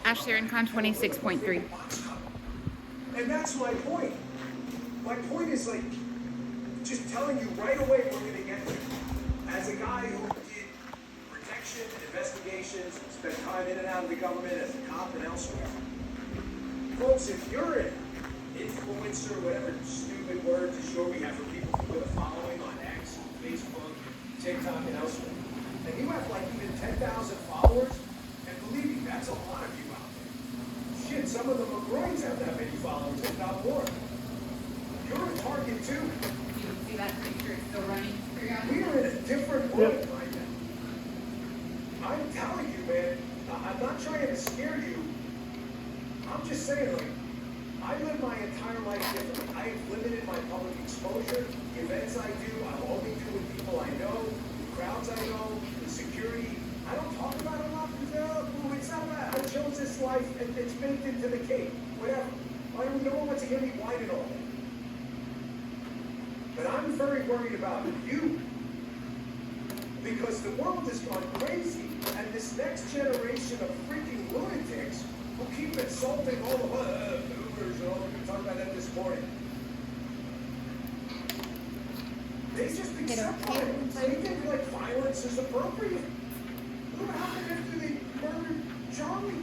Ashley Rincon, 26.3. And that's my point. My point is like, just telling you right away we're going to get there. As a guy who did protection and investigations and spent time in and out of the government as a cop and elsewhere. Folks, if you're an influencer, whatever stupid word to show we have for people with a following on X, Facebook, TikTok, and elsewhere, and you have like even 10,000 followers, and believe me, that's a lot of you out there. Shit, some of the McGroins have that many followers, if not more. You're a target too. You can see that picture still running. We are in a different world right now. I'm telling you, man, I'm not trying to scare you. I'm just saying, like, I live my entire life differently. I have limited my public exposure. The events I do, I'll only do with people I know, the crowds I know, the security. I don't talk about it a lot because, it's not bad. I chose this life and it's baked into the cake. Whatever. No one wants to hear me whine and all that. But I'm very worried about you. Because the world has gone crazy, and this next generation of freaking lunatics who keep insulting all the Ubers and all that. We talked about that this morning. They just accept violence. They think like violence is appropriate. Look what happened after they murdered Charlie.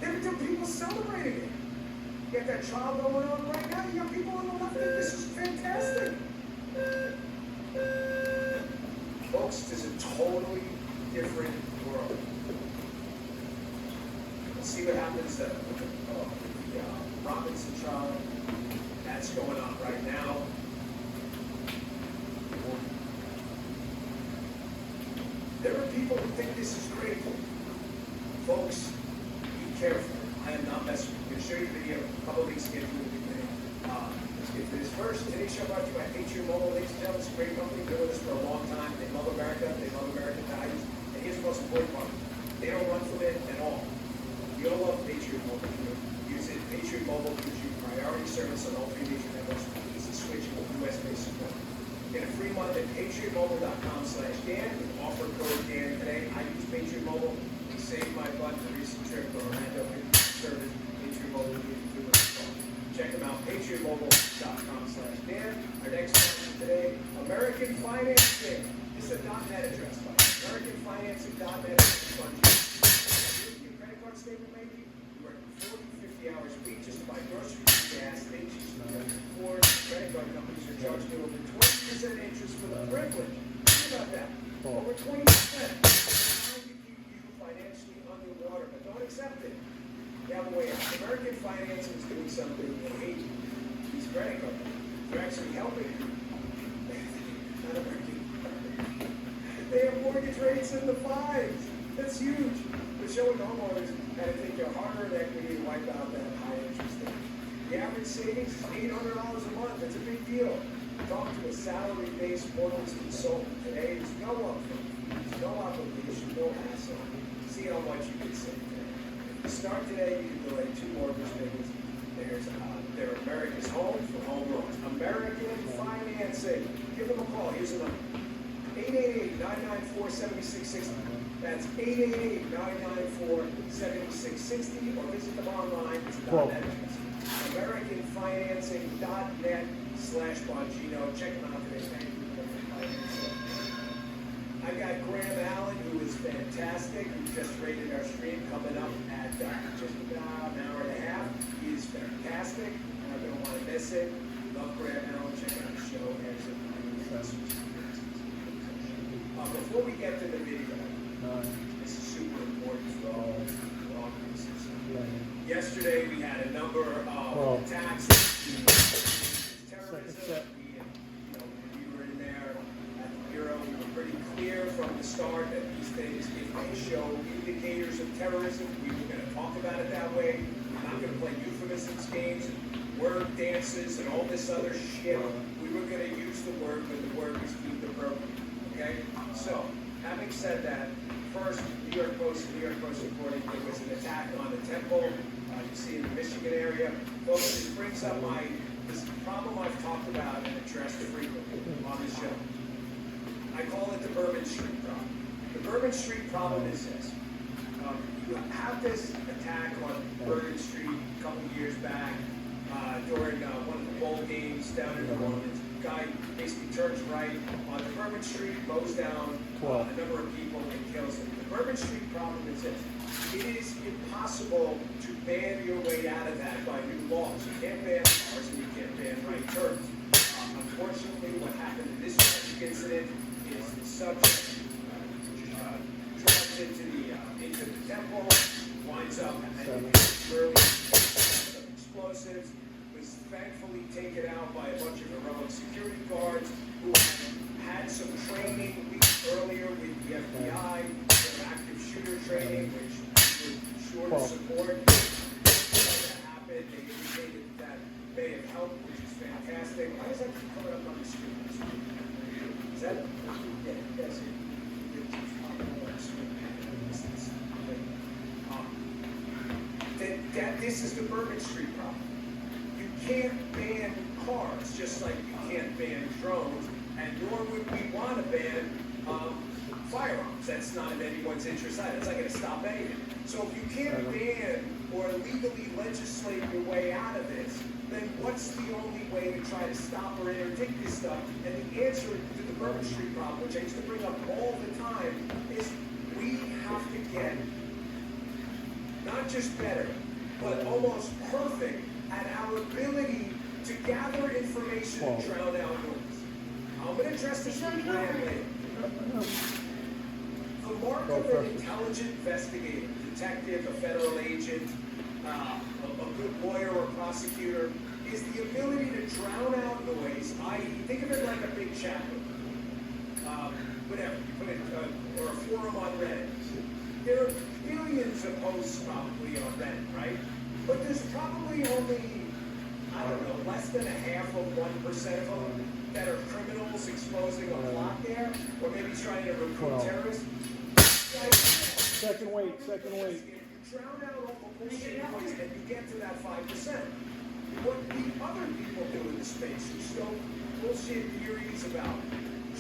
There are people celebrating it. You got that trial going on right now. You got people on the left think this is fantastic. Folks, this is a totally different world. Let's see what happens with the Robinson trial. That's going on right now. There are people who think this is great. Folks, be careful. I am not messing with you. I'm going to show you a video a couple of weeks ago. Let's get through this first. Today's show brought to you by Patriot Mobile. Ladies and gentlemen, it's a great company. They've been with us for a long time. They love America. They love American values. And here's the most important part. They don't run from it at all. You'll love Patriot Mobile. Use it. Patriot Mobile gives you priority service on all three major networks with easy switching with US-based support. Get a free month at patriotmobile.com/Dan with offer code Dan today. I use Patriot Mobile. It saved my butt for a recent trip to Orlando. Service. Patriot Mobile. Check them out, patriotmobile.com/Dan. Our next question today, American Financing. This is a .net address, by AmericanFinancing.net. Your credit card statement, maybe? You work 40, 50 hours a week just to buy groceries, gas, things you should have before. Credit card companies are charging you over 20% interest for the privilege. Think about that. Over 20%. Trying to keep you financially underwater, but don't accept it. You have a way out. American Financing is doing something they hate. These credit companies. They're actually helping you. Not American. They have mortgage rates in the 5s. That's huge. They're showing homeowners how to take their hard-earned equity and wipe out that high interest rate. The average savings is $800 a month. That's a big deal. Talk to a salary-based mortgage consultant today. There's no upfront fees, no obligation, no hassle. See how much you can save. Start today, you can delay 2 mortgage payments. They're America's home for home loans. American Financing. Give them a call. Here's the number. 888-994-7660. That's 888-994-7660. Or visit them online. It's .net. AmericanFinancing.net/Bongino. Check them out today. Thank you. I've got Graham Allen, who is fantastic. We just rated our stream coming up at just about an hour and a half. He is fantastic. You're not going to want to miss it. Love Graham Allen. Check out the show. Before we get to the video, this is super important for all pieces. Yesterday we had a number of attacks. Terrorism. We were in there at the Bureau. We were pretty clear from the start that these things, if they show indicators of terrorism, we were going to talk about it that way. We're not going to play euphemisms games and word dances and all this other shit. We were going to use the word when the word was deemed appropriate. Okay? So, having said that, first, New York Post reporting there was an attack on the temple. You see in the Michigan area. Folks, this brings up this problem I've talked about and addressed frequently on the show. I call it the Bourbon Street problem. The Bourbon Street problem is this. You have this attack on Bourbon Street a couple of years back during one of the bowl games down in New Orleans. Guy basically turns right on Bourbon Street, mows down a number of people and kills them. The Bourbon Street problem is this. It is impossible to ban your way out of that by new laws. You can't ban cars and you can't ban right turns. Unfortunately, what happened in this tragic incident is the subject drives into the temple, winds up and clearly some explosives, was thankfully taken out by a bunch of heroic security guards who had some training weeks earlier with the FBI, some active shooter training, which would sure to support. That happened, they indicated that may have helped, which is fantastic. Why is that coming up on the screen? Is that? Yeah, that's it. This is the Bourbon Street problem. You can't ban cars just like you can't ban drones, and nor would we want to ban firearms. That's not in anyone's interest either. It's not going to stop anything. So if you can't ban or legally legislate your way out of this, then what's the only way to try to stop or interdict this stuff? And the answer to the Bourbon Street problem, which I used to bring up all the time, is we have to get not just better, but almost perfect at our ability to gather information and drown out noise. I'm going to address this plan later. The mark of an intelligent investigator, detective, a federal agent, a good lawyer or prosecutor, is the ability to drown out noise, i.e., think of it like a big chat room. Whatever, you put it, or a forum on Reddit. There are billions of posts probably on Reddit, right? But there's probably only, I don't know, less than a half of 1% of them that are criminals exposing a plot there, or maybe trying to recruit terrorists. Second weight. You drown out all the bullshit noise and you get to that 5%. What the other people do in the space who stoke bullshit theories about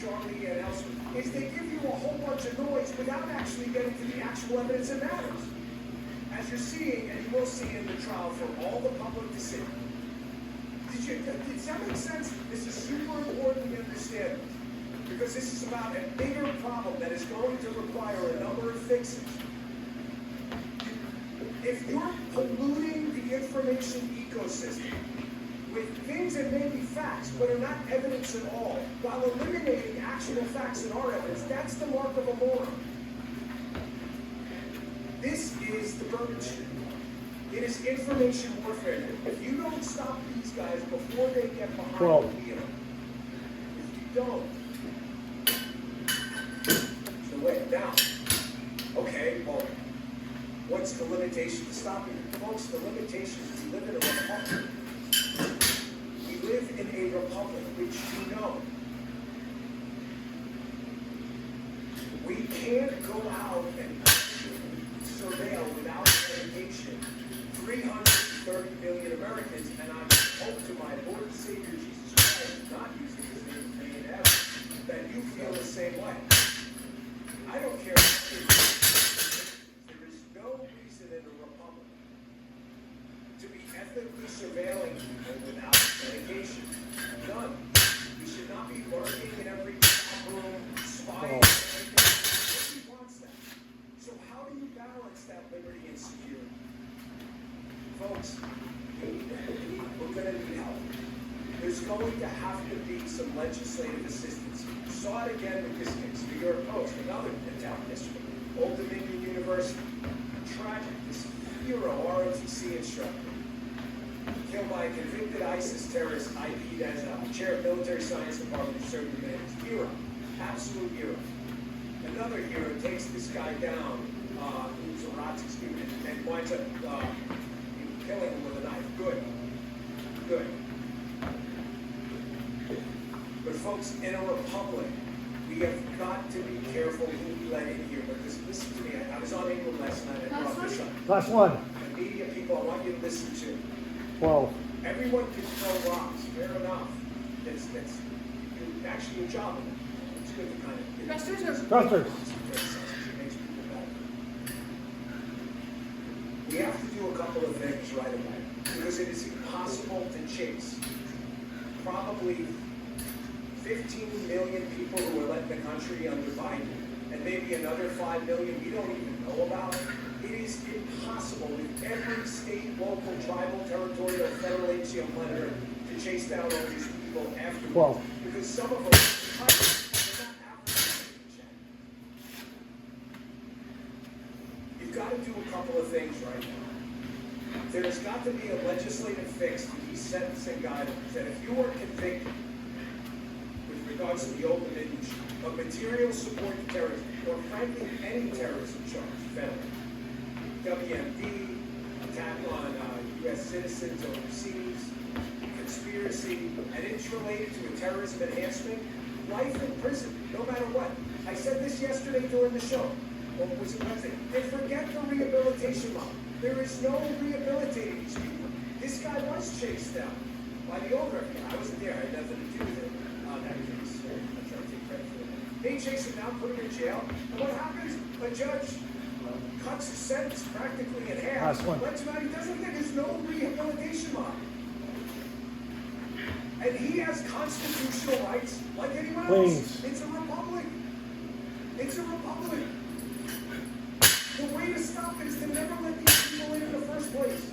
Charlie and elsewhere is they give you a whole bunch of noise without actually getting to the actual evidence that matters. As you're seeing, and you will see in the trial for all the public to see. Does that make sense? This is super important to understand because this is about a bigger problem that is going to require a number of fixes. If you're polluting the information ecosystem with things that may be facts but are not evidence at all, while eliminating actual facts that are evidence, that's the mark of a moron. This is the Bourbon Street. It is information warfare. If you don't stop these guys before they get behind the wheel, if you don't, it's the way down. Okay, well, what's the limitation to stopping it? Folks, the limitation is we live in a republic. We live in a republic, which you know. We can't go out and surveil without medication 330 million Americans, and I hope to my Lord and Savior Jesus Christ, not using his name in ever, that you feel the same way. I don't care what it is. There is no reason in a republic to be ethically surveilling people without medication. None. We should not be lurking in every room, spying. Nobody wants that. So how do you balance that liberty and security? Folks, we're going to need help. There's going to have to be some legislative assistance. You saw it again with this case. The New York Post, another town yesterday. Old Dominion University. Tragic. This hero ROTC instructor killed by a convicted ISIS terrorist IP'd as a chair of military science department who served in the hero. Absolute hero. Another hero takes this guy down, who's a ROTC student, and winds up killing him with a knife. Good. Good. But folks, in a republic, we have got to be careful who we let in here. Because listen to me, I was on England last night. I brought this up. Last one. The media people, I want you to listen to. 12. Everyone can throw rocks. Fair enough. It's actually your job. It's good to kind of. Thrusters or- Thrusters. It makes people better. have to do a couple of things right away, because it is impossible to chase probably 15 million people who are left in the country under Biden, and maybe another 5 million we don't even know about. It is impossible with every state, local, tribal, territorial, federal agency on planet Earth to chase down all these people afterwards. Well, because some of them are not African. You've got to do a couple of things right now. There's got to be a legislative fix to these sentencing guidelines that if you were convicted with regards to the open image of material support to terrorism, or frankly any terrorism charge, federal, WMD, attack on U.S. citizens overseas, conspiracy, and it's related to a terrorism enhancement, life in prison, no matter what. I said this yesterday during the show, or was it Wednesday? And forget the rehabilitation model. There is no rehabilitating these people. This guy was chased down by the older FBI. I wasn't there. I had nothing to do with it on that case. I'm trying to take credit for it. They chase him down, put him in jail. And what happens? A judge cuts his sentence practically in half. Last one. Lets him out. He doesn't think there's no rehabilitation model. And he has constitutional rights like anyone else. Please. It's a republic. It's a republic. The way to stop it is to never let these people in the first place.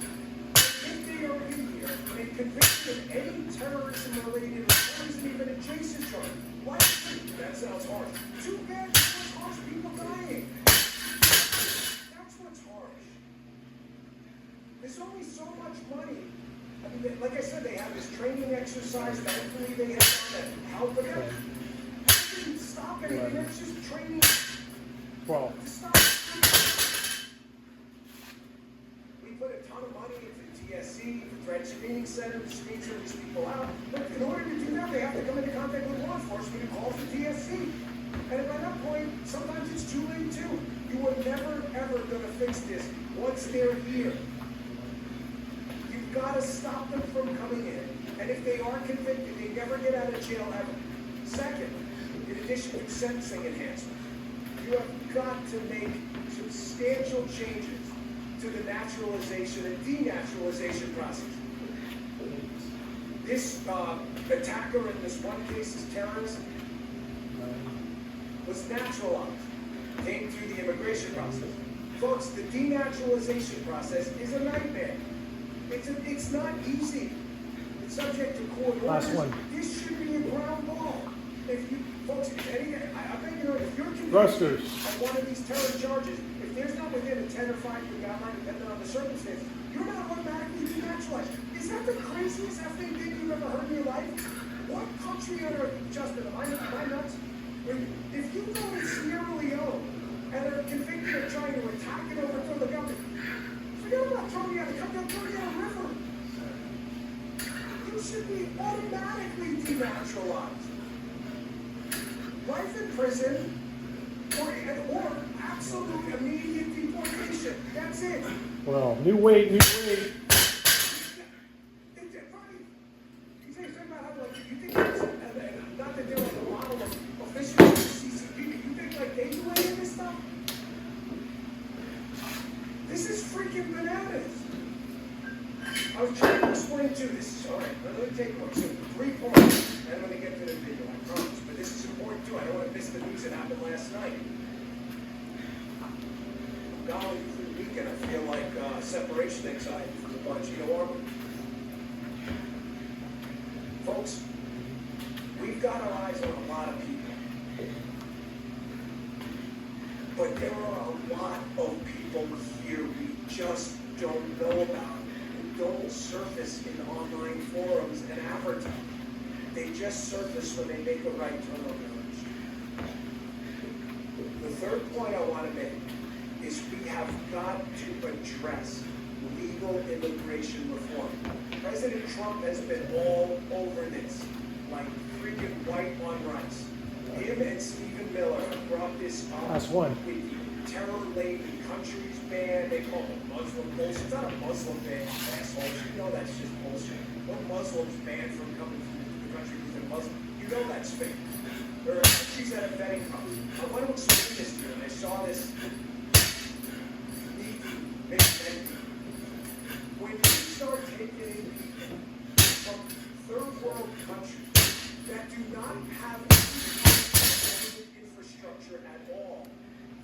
If they are in here and convicted of any terrorism-related or terrorism even adjacent charge, why? That sounds harsh. Too bad. That's harsh. People dying. That's what's harsh. There's only so much money. I mean, like I said, they have this training exercise that hopefully they have that help them. That didn't stop anything. That's just training. 12. To stop. We put a ton of money into TSC, the threat screening center, to screen some of these people out. But in order to do that, they have to come into contact with law enforcement and call for TSC. And by that point, sometimes it's too late too. You are never ever going to fix this once they're here. You've got to stop them from coming in. And if they are convicted, they never get out of jail ever. Second, in addition to sentencing enhancement, you have got to make substantial changes to the naturalization and denaturalization process. This attacker in this one case, this terrorist, was naturalized, came through the immigration process. Folks, the denaturalization process is a nightmare. It's not easy. It's subject to court orders. Last one. This should be a ground ball. If you, folks, I bet you know, if you're convicted Rusters. of one of these terror charges, if there's not within a 10 or 5-year guideline, depending on the circumstance, you're not automatically denaturalized. Is that the craziest effing thing you've ever heard in your life? What country on earth, Justin, am I nuts? If you go to Sierra Leone and are convicted of trying to attack and overthrow the government, forget about throwing you out of the country, throw you out of the river. You should be automatically denaturalized. Life in prison, or absolute immediate deportation. That's it. Well, new weight, new weight. You think about how, like, you think that's, not that they're like a model of officials of the CCP, you think like they do any of this stuff? This is freaking bananas. I was trying to explain to you, this is, all right, let me take one. So 3 points, and I'm going to get to the video, I promise. But this is important too. I don't want to miss the news that happened last night. Golly, through the weekend, I feel like separation anxiety from the Bongino Army. Folks, we've got our eyes on a lot of people. But there are a lot of people here we just don't know about, who don't surface in online forums and advertise. They just surface when they make a right turn on their own. The third point I want to make is we have got to address legal immigration reform. President Trump has been all over this, like freaking white on rice. Him and Stephen Miller have brought this up. Last one. With the terror-laden countries ban. They call it Muslim bullshit. It's not a Muslim ban, assholes. You know that's just bullshit. What Muslims banned from coming to the country because they're Muslim? You know that's fake. There are countries that have vetting problems. I went to explain this to you, and I saw this maybe picketing people from third world countries that do not have any government infrastructure at all.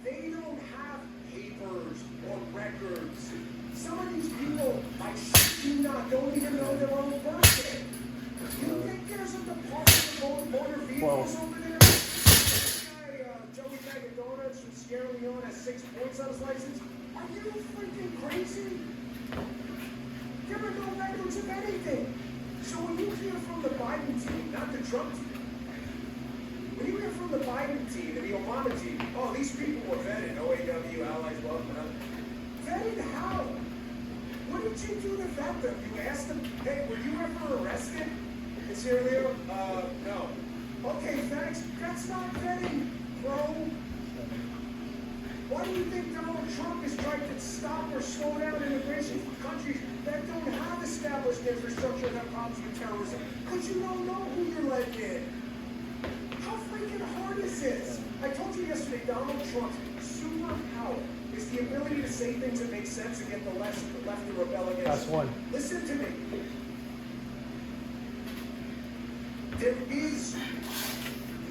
They don't have papers or records. Some of these people, I shit you not, don't even know their own birthday. You think there's a department of motor vehicles over there? This guy, Joey Bag of Donuts from Sierra Leone has 6 points on his license. Are you freaking crazy? There are no records of anything. So when you hear from the Biden team, not the Trump team, when you hear from the Biden team and the Obama team, oh, these people were vetted, OAW, Allies, Welcome, vetted how? What did you do to vet them? You asked them, hey, were you ever arrested in Sierra Leone? No. Okay, thanks. That's not vetting, bro. Why do you think Donald Trump is trying to stop or slow down immigration from countries that don't have established infrastructure and have problems with terrorism? Because you don't know who you're letting in. How freaking hard is this? I told you yesterday, Donald Trump's superpower is the ability to say things that make sense and get the left to rebel against. That's one. Listen to me. There is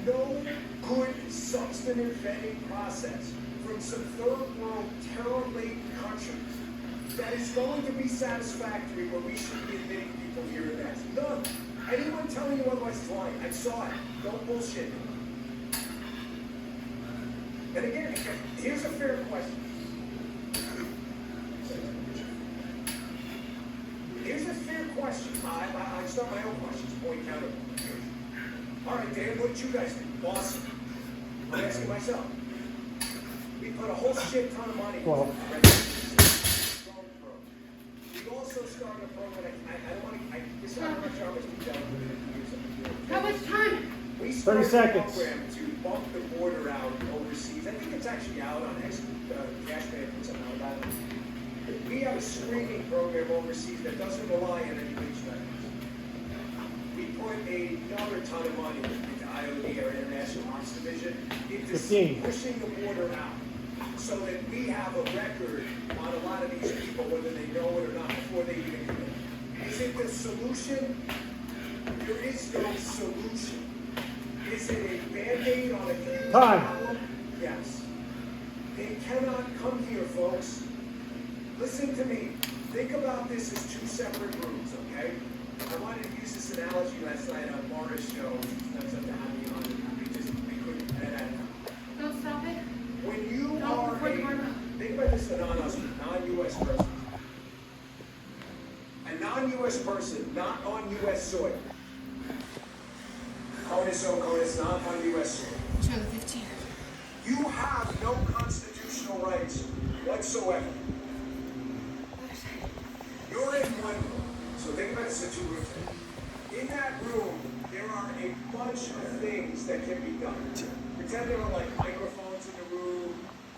no good substantive vetting process from some third world terror-laden countries that is going to be satisfactory where we should be admitting people here and there. None. Anyone telling you otherwise is lying. I saw it. Don't bullshit me. And again, here's a fair question. Here's a fair question. I start my own questions. Point counter. All right, Dan, what did you guys do? Awesome. I'm asking myself. We put a whole shit ton of money into Well. the registration program. We also started a program. I don't want to. This is not much how much detail I'm going to use. How much time? We 30 started a seconds. program to bump the border out overseas. I think it's actually out on Cash Pay or something like that. We have a screening program overseas that doesn't rely on any wage records. We put another ton of money into IOD, our International Arms Division, into 15. pushing the border out so that we have a record on a lot of these people, whether they know it or not, before they even come in. Is it the solution? There is no solution. Is it a Band-Aid on a huge Time. problem? Yes. They cannot come here, folks. Listen to me. Think about this as two separate rooms, okay? I wanted to use this analogy last night on Morris' show. That's up to have me on. We couldn't edit it. Don't stop it. When you Don't are record the camera. think about this, a non-US person. A non-US person, not on US soil. CODIS, CODIS, not on US soil. Show the 15. You have no constitutional rights whatsoever. You're in one room. So think about this as two rooms. In that room, there are a bunch of things that can be done. Pretend there are like microphones.